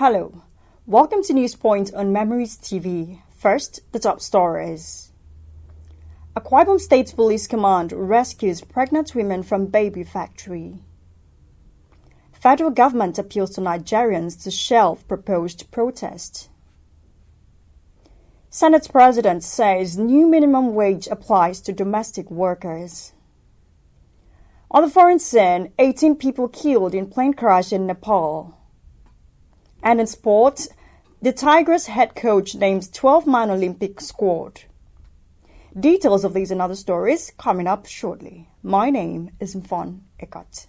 Hello, welcome to News Point on Memories TV. First, the top stories. Akwa Ibom State Police Command rescues pregnant women from baby factory. Federal government appeals to Nigerians to shelve proposed protest. Senate President says new minimum wage applies to domestic workers. On the foreign scene, 18 people killed in plane crash in Nepal. And in sports, the Tigers head coach names 12-man Olympic squad. Details of these and other stories coming up shortly. My name is Mfon Ekat.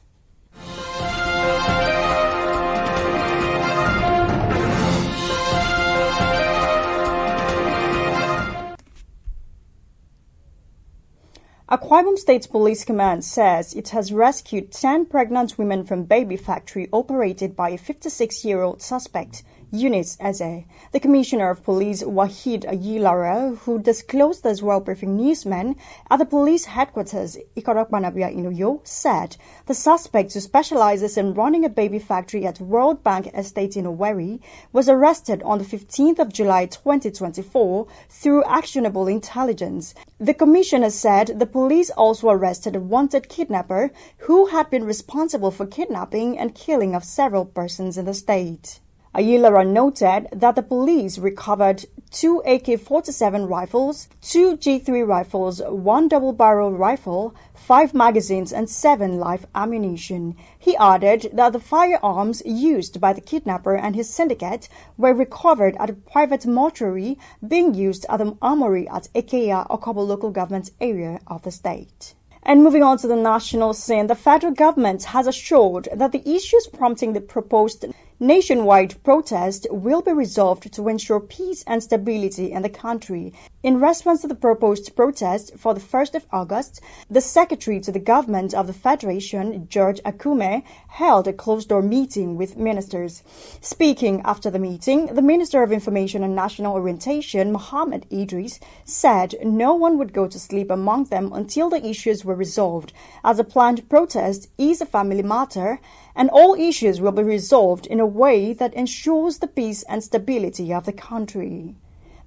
Akwa Ibom State Police Command says it has rescued 10 pregnant women from baby factory operated by a 56-year-old suspect, Eunice Eze. The Commissioner of Police, Wahid Ayilara, who disclosed as well briefing newsmen at the police headquarters, Ikorok-Manabia in Uyo, said the suspect, who specializes in running a baby factory at World Bank Estate in Owerri, was arrested on the 15th of July 2024 through actionable intelligence. The Commissioner said the police also arrested a wanted kidnapper who had been responsible for kidnapping and killing of several persons in the state. Ayilara noted that the police recovered 2 AK-47 rifles, 2 G3 rifles, 1 double-barrel rifle, 5 magazines and 7 live ammunition. He added that the firearms used by the kidnapper and his syndicate were recovered at a private mortuary being used at the armory at Ekeya, Okobo local government area of the state. And moving on to the national scene, the federal government has assured that the issues prompting the proposed nationwide protest will be resolved to ensure peace and stability in the country. In response to the proposed protest for the 1st of August, the Secretary to the Government of the Federation, George Akume, held a closed-door meeting with ministers. Speaking after the meeting, the Minister of Information and National Orientation, Mohammed Idris, said no one would go to sleep among them until the issues were resolved, as a planned protest is a family matter, and all issues will be resolved in a way that ensures the peace and stability of the country.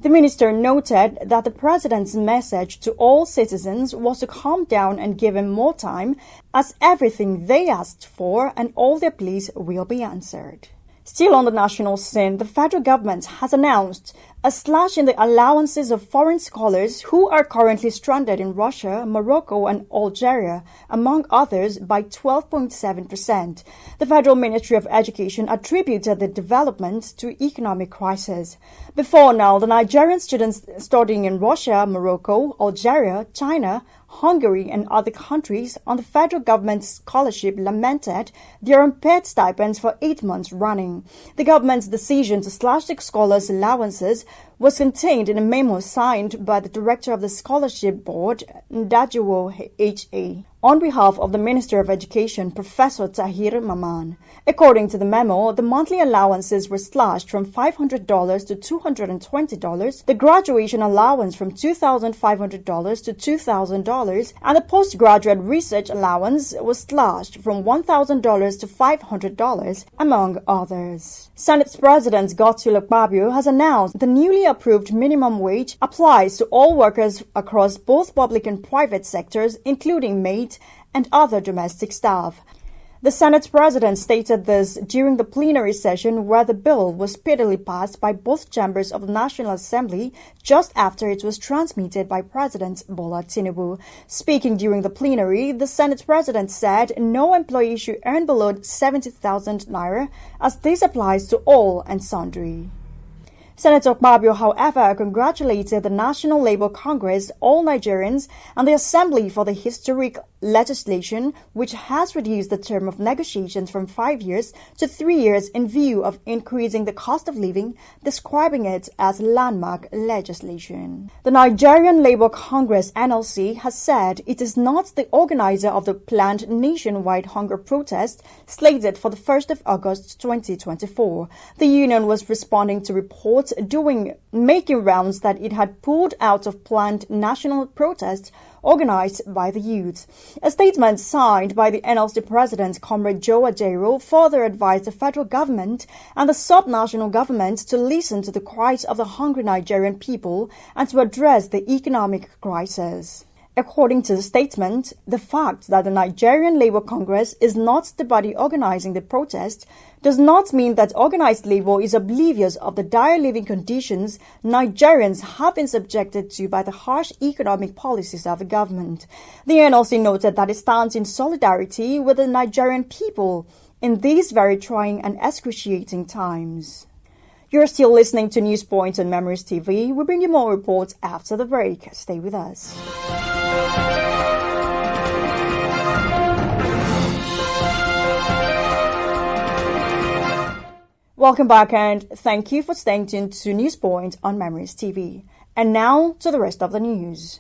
The minister noted that the president's message to all citizens was to calm down and give him more time, as everything they asked for and all their pleas will be answered. Still on the national scene, the federal government has announced a slash in the allowances of foreign scholars who are currently stranded in Russia, Morocco and Algeria, among others, by 12.7%. The Federal Ministry of Education attributed the development to economic crisis. Before now, the Nigerian students studying in Russia, Morocco, Algeria, China, Hungary and other countries on the federal government's scholarship lamented their unpaid stipends for 8 months running. The government's decision to slash the scholars' allowances was contained in a memo signed by the director of the scholarship board, Ndajiwo H.A., on behalf of the Minister of Education, Professor Tahir Maman. According to the memo, the monthly allowances were slashed from $500 to $220, the graduation allowance from $2,500 to $2,000, and the postgraduate research allowance was slashed from $1,000 to $500, among others. Senate President Godswill Akpabio has announced the newly approved minimum wage applies to all workers across both public and private sectors, including maids and other domestic staff. The Senate President stated this during the plenary session where the bill was speedily passed by both chambers of the National Assembly just after it was transmitted by President Bola Tinubu. Speaking during the plenary, the Senate President said no employee should earn below 70,000 naira, as this applies to all and sundry. Senator Akpabio, however, congratulated the National Labour Congress, all Nigerians, and the Assembly for the historic legislation which has reduced the term of negotiations from 5 years to 3 years in view of increasing the cost of living, describing it as landmark legislation. The Nigerian Labour Congress, NLC, has said it is not the organizer of the planned nationwide hunger protest slated for the 1st of August 2024. The union was responding to reports during making rounds that it had pulled out of planned national protests organized by the youth. A statement signed by the NLC president, Comrade Joe Ajaero, further advised the federal government and the sub-national governments to listen to the cries of the hungry Nigerian people and to address the economic crisis. According to the statement, the fact that the Nigerian Labour Congress is not the body organizing the protest does not mean that organized labor is oblivious of the dire living conditions Nigerians have been subjected to by the harsh economic policies of the government. The NLC noted that it stands in solidarity with the Nigerian people in these very trying and excruciating times. You're still listening to News Point on Memories TV. We bring you more reports after the break. Stay with us. Welcome back and thank you for staying tuned to News Point on Memories TV. And now to the rest of the news.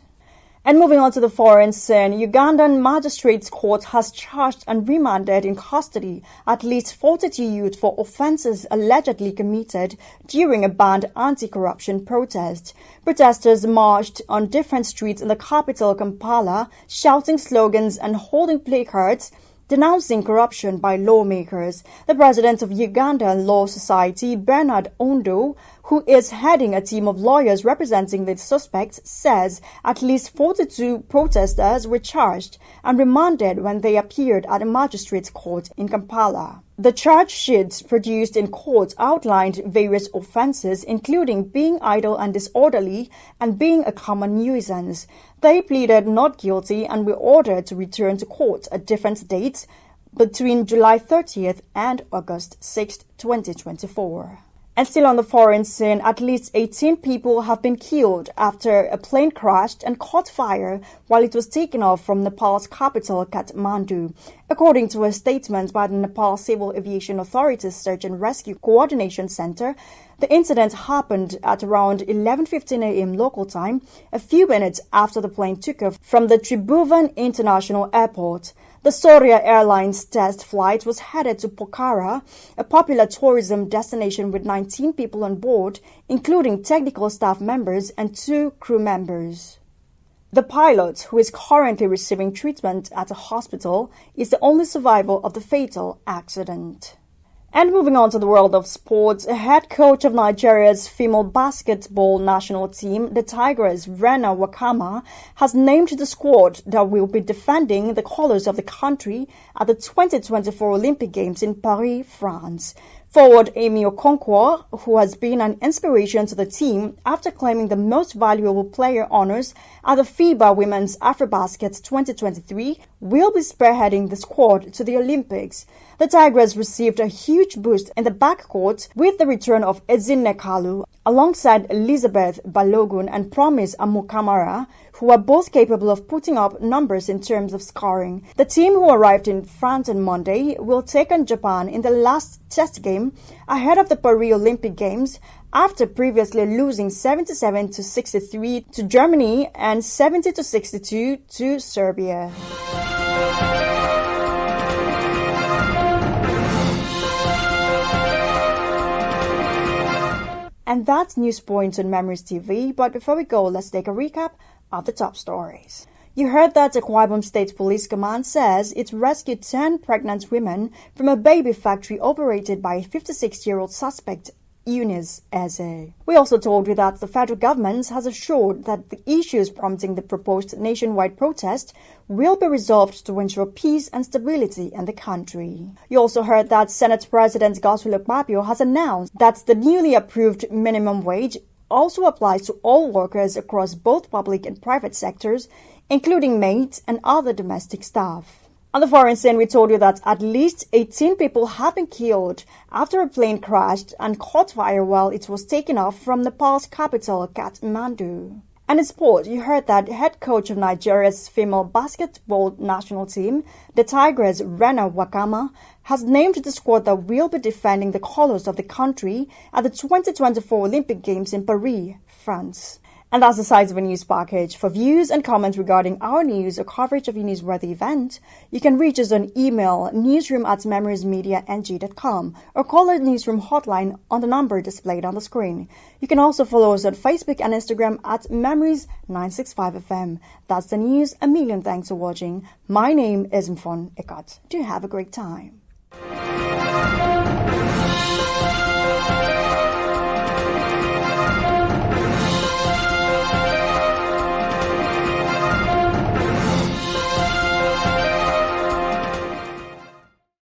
And moving on to the foreign scene, Ugandan Magistrates Court has charged and remanded in custody at least 42 youth for offences allegedly committed during a banned anti-corruption protest. Protesters marched on different streets in the capital Kampala, shouting slogans and holding placards denouncing corruption by lawmakers. The president of Uganda Law Society, Bernard Ondo, who is heading a team of lawyers representing the suspects, says at least 42 protesters were charged and remanded when they appeared at a magistrate's court in Kampala. The charge sheets produced in court outlined various offences, including being idle and disorderly and being a common nuisance. They pleaded not guilty and were ordered to return to court at different dates between July 30th and August 6th, 2024. And still on the foreign scene, at least 18 people have been killed after a plane crashed and caught fire while it was taken off from Nepal's capital, Kathmandu. According to a statement by the Nepal Civil Aviation Authority's Search and Rescue Coordination Center, the incident happened at around 11:15 a.m. local time, a few minutes after the plane took off from the Tribhuvan International Airport. The Soria Airlines test flight was headed to Pokhara, a popular tourism destination with 19 people on board, including technical staff members and 2 crew members. The pilot, who is currently receiving treatment at a hospital, is the only survivor of the fatal accident. And moving on to the world of sports, a head coach of Nigeria's female basketball national team, the Tigers, Rena Wakama, has named the squad that will be defending the colors of the country at the 2024 Olympic Games in Paris, France. Forward Amy Okonkwo, who has been an inspiration to the team after claiming the most valuable player honors at the FIBA Women's AfroBasket 2023, will be spearheading the squad to the Olympics. The Tigers received a huge boost in the backcourt with the return of Ezinne Kalu, alongside Elizabeth Balogun and Promise Amukamara, who are both capable of putting up numbers in terms of scoring. The team, who arrived in France on Monday, will take on Japan in the last test game ahead of the Paris Olympic Games, after previously losing 77-63 to Germany and 70-62 to Serbia. And that's News Point on Memories TV, but before we go, let's take a recap of the top stories. You heard that Akwa Ibom State Police Command says it rescued 10 pregnant women from a baby factory operated by a 56-year-old suspect, Eunice Eze. We also told you that the federal government has assured that the issues prompting the proposed nationwide protest will be resolved to ensure peace and stability in the country. You also heard that Senate President Godswill Akpabio has announced that the newly approved minimum wage also applies to all workers across both public and private sectors, including maids and other domestic staff. On the foreign scene, we told you that at least 18 people have been killed after a plane crashed and caught fire while it was taken off from Nepal's capital, Kathmandu. And in sport, you heard that head coach of Nigeria's female basketball national team, the Tigers, Rena Wakama, has named the squad that will be defending the colors of the country at the 2024 Olympic Games in Paris, France. And that's the size of a news package. For views and comments regarding our news or coverage of a newsworthy event, you can reach us on email newsroom@memoriesmediang.com or call our newsroom hotline on the number displayed on the screen. You can also follow us on Facebook and Instagram at Memories965FM. That's the news. A million thanks for watching. My name is Mfon Ikat. Do have a great time.